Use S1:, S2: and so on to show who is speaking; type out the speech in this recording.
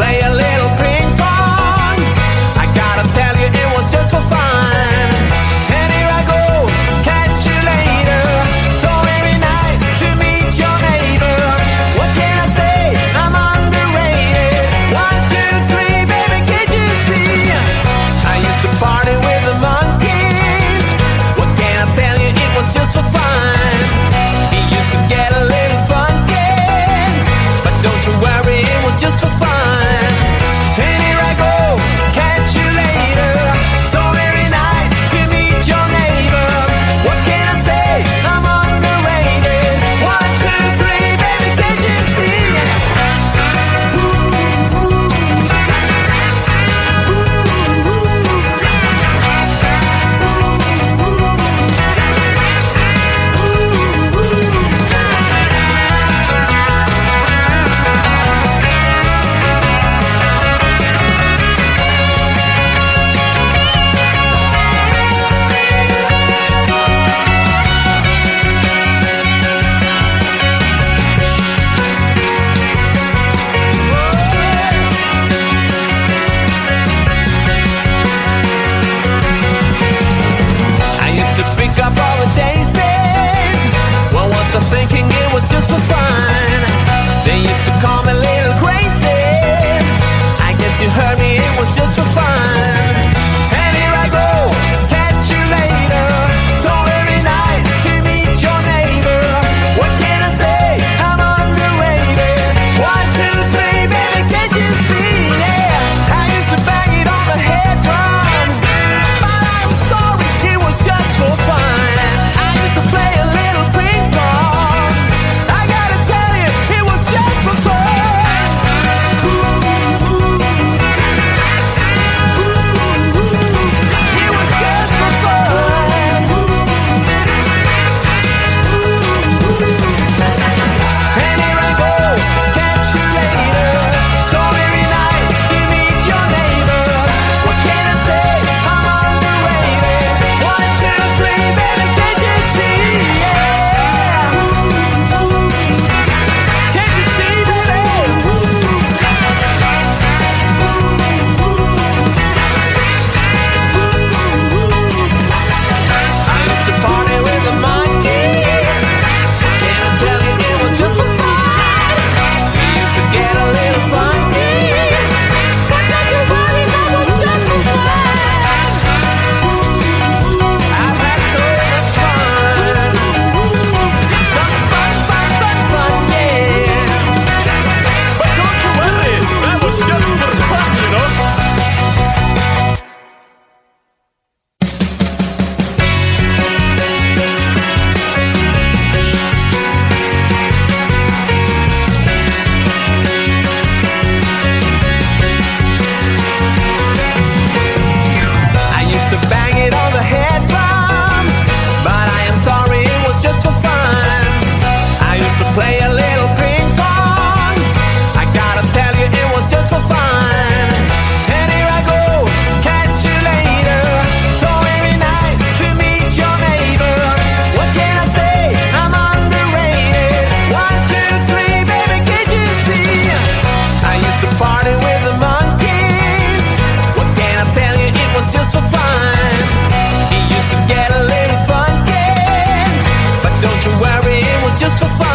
S1: play a little ping pong. I gotta tell you, it was just for fun. And here I go, catch you later. So very nice to meet your neighbor. What can I say? I'm underrated. 1, 2, 3, baby, can't you see? I used to party with the monkeys. What can I tell you? It was just for fun. He used to get a little funky, but don't you worry, it was just for fun. And here I go, catch you later. So very nice to meet your neighbor. What can I say? I'm underrated. 1, 2, 3, baby, can't you see? I used to pick up all the daisies. Well, once I'm thinking it was just for fun. They used to call me Little Crazy. I guess you heard me, it was just for fun. And here I go, catch you later. So very nice to meet your neighbor. What can I say? I'm underrated. 1, 2, 3, baby, can't you see? Yeah, I used to bang it on the head drum, but I'm sorry, it was just for fun. I used to play a little ping pong. I gotta tell you, it was just for fun. It was just for fun. And here I go, catch you later. So very nice to meet your neighbor. What can I say? I'm underrated. 1, 2, 3, baby, can't you see? Yeah. Can't you see, baby? I used to party with the monkeys. Can I tell you, it was just for fun. We used to get a little funky, but not to worry, that was just for fun. I've had so much fun. Some fun, yeah. But don't you worry, that was just for fun, you know. I used to bang it on the head drum, but I am sorry, it was just for fun. I used to play a little ping pong. I gotta tell you, it was just for fun. And here I go, catch you later. So very nice to meet your neighbor. What can I say? I'm underrated. 1, 2, 3, baby, can't you see? I used to party with the monkeys. What can I tell you? It was just for fun. He used to get a little funky, but don't you worry, it was just for fun.